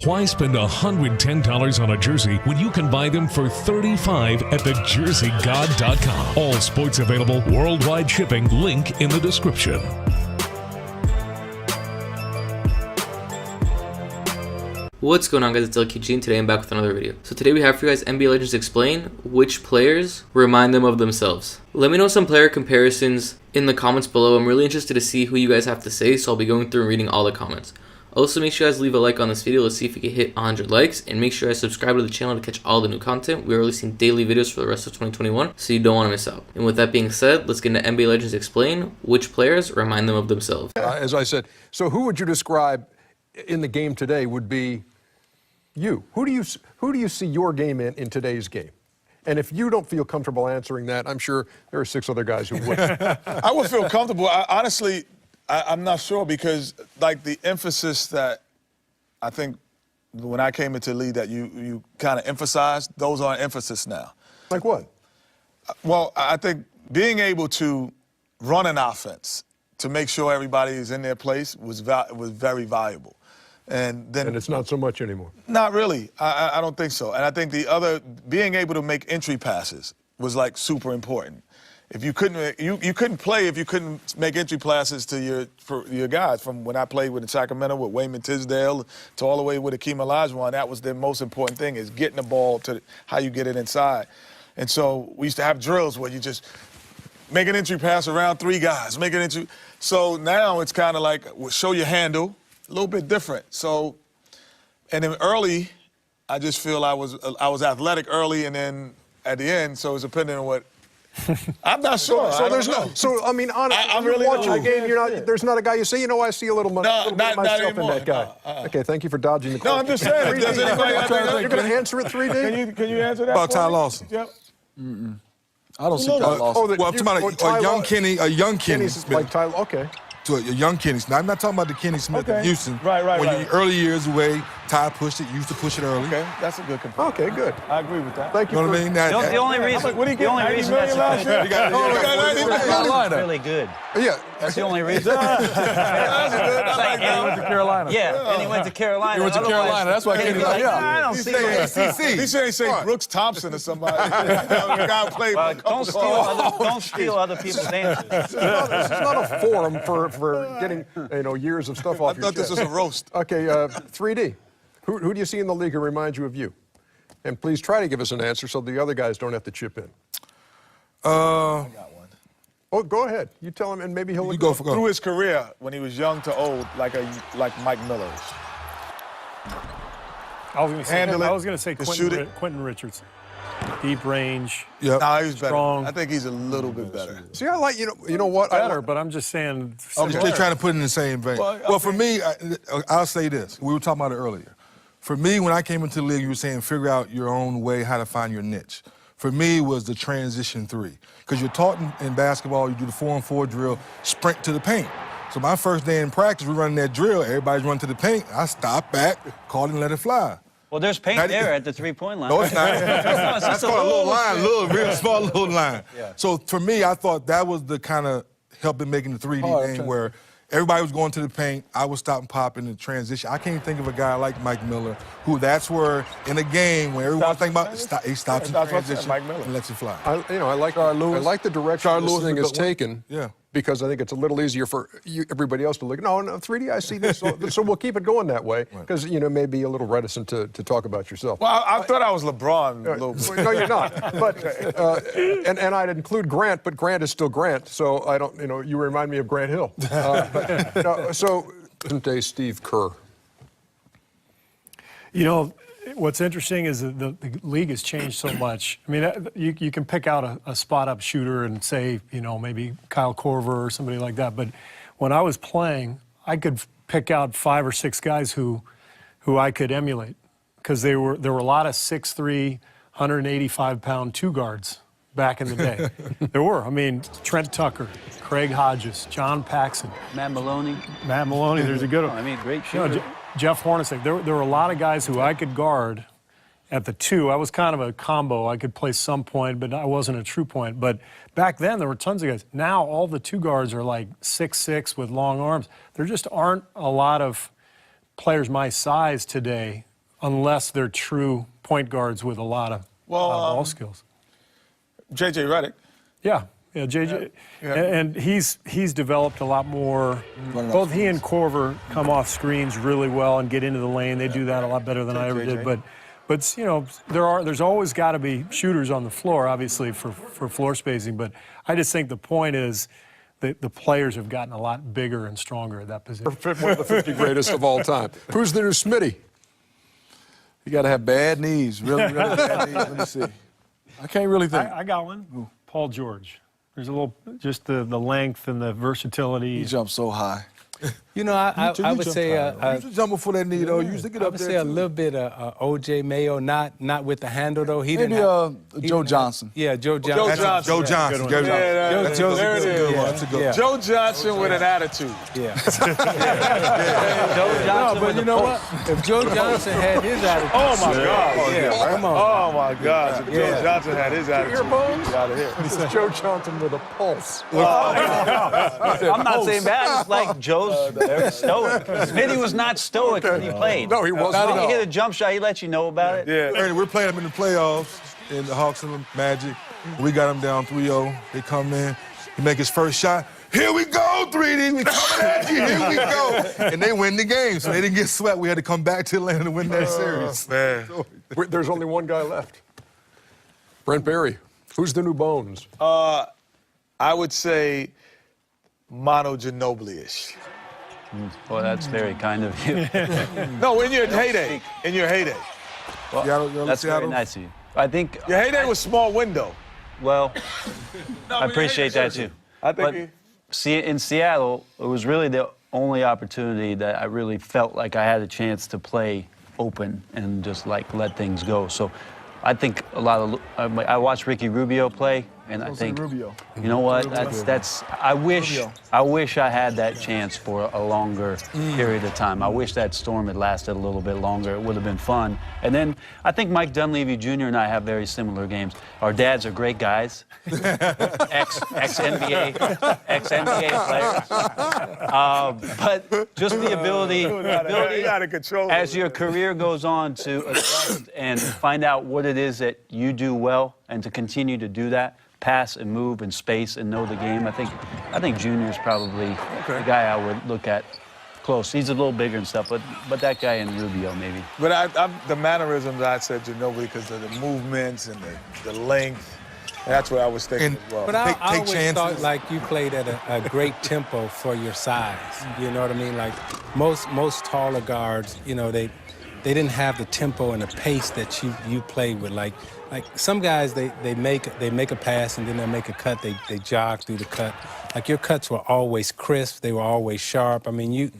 Why spend $110 on a jersey when you can buy them for $35 at thejerseygod.com? All sports available, worldwide shipping, link in the description. What's going on, guys? It's LQG, and today I'm back with another video. So today we have for you guys NBA Legends Explain which players remind them of themselves. Let me know some player comparisons in the comments below. I'm really interested to see who you guys have to say, so I'll be going through and reading all the comments. Also, make sure you guys leave a like on this video. Let's see if we can hit 100 likes, and make sure you guys subscribe to the channel to catch all the new content. We're releasing daily videos for the rest of 2021, so you don't want to miss out. And with that being said, let's get into NBA Legends Explain which players remind them of themselves. As I said, so who would you describe in the game today would be you? Who do you see your game in today's game? And if you don't feel comfortable answering that, I'm sure there are 6 other guys who would. I would feel comfortable. Honestly, I'm not sure, because like the emphasis that I think when I came into the league that you kind of emphasized, those aren't emphasis now. Like what? Well, I think being able to run an offense to make sure everybody is in their place was very valuable. And it's not so much anymore. Not really. I don't think so. And I think the other, being able to make entry passes was like super important. If you couldn't, you couldn't play if you couldn't make entry passes to your guys. From when I played with Sacramento with Wayman Tisdale to all the way with Akeem Olajuwon, that was the most important thing, is getting the ball to how you get it inside. And so we used to have drills where you just make an entry pass around 3 guys, make an entry. So now it's kind of like show your handle, a little bit different. So, and then early, I just feel I was athletic early, and then at the end, so it's depending on what. I'm not sure. So there's no. So I mean, I'm really watching the game. There's not a guy you say, I see a little bit of myself in that guy. Okay, thank you for dodging the question. No, I'm just saying. Does anybody You're going to answer it 3D? Can you answer that? About Ty Lawson. Yep. I don't see Ty Lawson. Well, I'm talking about a young Kenny. Kenny's Smith. like Ty. Okay. To a young Kenny Smith. I'm not talking about the Kenny Smith of Houston. Right. When you early years away, Ty pushed it, used to push it early. Okay, that's a good comparison. Okay, good. I agree with that. Thank you. You know what I mean? The only reason, what do you get? the only reason that's last year? that's really good. Yeah. That's the only reason. He went to Carolina. Yeah, and he went to Carolina. He went to Carolina. That's why Kenny like, I don't see it. He said say Brooks Thompson or somebody. The guy played. Don't steal other people's answers. This is not a forum for getting years of stuff off your chest. I thought this was a roast. Okay, 3D. Who do you see in the league who reminds you of you? And please try to give us an answer so the other guys don't have to chip in. I got one. Oh, go ahead. You tell him, and maybe he'll go. Through his career, when he was young to old, like Mike Miller. I was going to say Quentin Richardson. Deep range. Yeah. Nah, he's better. Strong. I think he's a little bit better. See, I like, you know what? Better, but I'm just saying. They're trying to put it in the same vein. Well, for me, I'll say this. We were talking about it earlier. For me, when I came into the league, you were saying figure out your own way, how to find your niche. For me, it was the transition 3. Because you're taught in basketball, you do the 4-on-4 drill, sprint to the paint. So my first day in practice, we're running that drill. Everybody's running to the paint. I stop back, call it and let it fly. Well, there's paint there at the 3-point line. No, it's not. That's called a little line, real small little line. Yeah. So for me, I thought that was the kind of help in making the 3D game where everybody was going to the paint. I was stop and pop in the transition. I can't think of a guy like Mike Miller who that's where in a game when everyone's thinking about he stops in transition and lets it fly. I like the direction this thing is taken. Yeah. Because I think it's a little easier for everybody else to look. No, 3D, I see this. So we'll keep it going that way. Because, maybe a little reticent to talk about yourself. Well, I thought I was LeBron a little bit. No, you're not. But, and I'd include Grant, but Grant is still Grant. So I don't, you remind me of Grant Hill. So, present-day Steve Kerr. What's interesting is that the league has changed so much. I mean, you can pick out a spot-up shooter and say, maybe Kyle Korver or somebody like that. But when I was playing, I could pick out 5 or 6 guys who I could emulate because there were a lot of 6'3", 185-pound 2 guards back in the day. There were. I mean, Trent Tucker, Craig Hodges, John Paxson. Matt Maloney. There's a good one. I mean, great shooter. Jeff Hornacek. There were a lot of guys who I could guard at the 2. I was kind of a combo. I could play some point, but I wasn't a true point. But back then, there were tons of guys. Now, all the 2 guards are like 6'6" with long arms. There just aren't a lot of players my size today unless they're true point guards with a lot of ball skills. J.J. Reddick. Yeah, JJ, and he's developed a lot more. Both he and Corver come off screens really well and get into the lane. They do that a lot better than I ever did. But you know, there's always got to be shooters on the floor, obviously for floor spacing. But I just think the point is that the players have gotten a lot bigger and stronger at that position. One of the 50 greatest of all time. Who's the new Smitty? You got to have bad knees, really bad knees. Let me see. I can't really think. I got one. Ooh. Paul George. There's a little, just the length and the versatility. He jumped so high. You know, I would say you used to jump before that knee though. You used to get I up would there say a too. little bit of O.J. Mayo, not with the handle though. He Maybe didn't. Joe Johnson. Yeah, Joe Johnson. Joe Johnson. There it is. That's a good one. Joe Johnson with an attitude. Yeah. Joe Johnson but with you the know pulse. what? If Joe Johnson had his attitude. Oh my God. Yeah, come on. Oh my gosh. If Joe Johnson had his attitude, he'd be out of here. This is Joe Johnson with a pulse. I'm not saying that. It's like Joe's very stoic. Smitty was not stoic when he played. No, he wasn't. When he hit a jump shot, he let you know about it. Yeah. Ernie, we're playing them in the playoffs, in the Hawks and the Magic. We got them down 3-0. They come in, he make his first shot. Here we go, 3D. We coming at you. Here we go. And they win the game, so they didn't get swept. We had to come back to Atlanta to win that series. Man. There's only one guy left. Brent Berry. Who's the new Bones? I would say Manu Ginobili-ish. Well, that's very kind of you. No, in your heyday. In your heyday. Well, that's very nice of you. I think Your heyday was small window. Well, I appreciate that too. I think In Seattle, it was really the only opportunity that I really felt like I had a chance to play open and just like let things go. So I think a lot of I watched Ricky Rubio play, and I think Rubio. you know what? That's I wish I had that chance for a longer period of time. I wish that storm had lasted a little bit longer. It would have been fun. And then I think Mike Dunleavy Jr. and I have very similar games. Our dads are great guys, ex-NBA players. But just the ability as your career goes on to adjust and find out what it is that you do well and to continue to do that. Pass and move and space and know the game. I think Junior's probably the guy I would look at close. He's a little bigger and stuff, but that guy in Rubio maybe. But the mannerisms, I said Ginobili because of the movements and the length. That's what I was thinking as well. But I always thought like you played at a great tempo for your size. You know what I mean? Like most taller guards, you know, they didn't have the tempo and the pace that you played with. Like some guys, they make a pass and then they make a cut. They jog through the cut. Like your cuts were always crisp. They were always sharp. I mean, you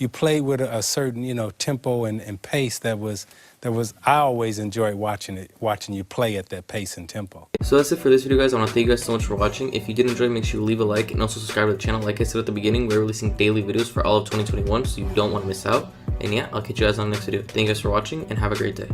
played with a certain tempo and pace that was. I always enjoyed watching you play at that pace and tempo. So that's it for this video, guys. I want to thank you guys so much for watching. If you did enjoy, make sure you leave a like and also subscribe to the channel. Like I said at the beginning, we're releasing daily videos for all of 2021, so you don't want to miss out. And yeah, I'll catch you guys on the next video. Thank you guys for watching and have a great day.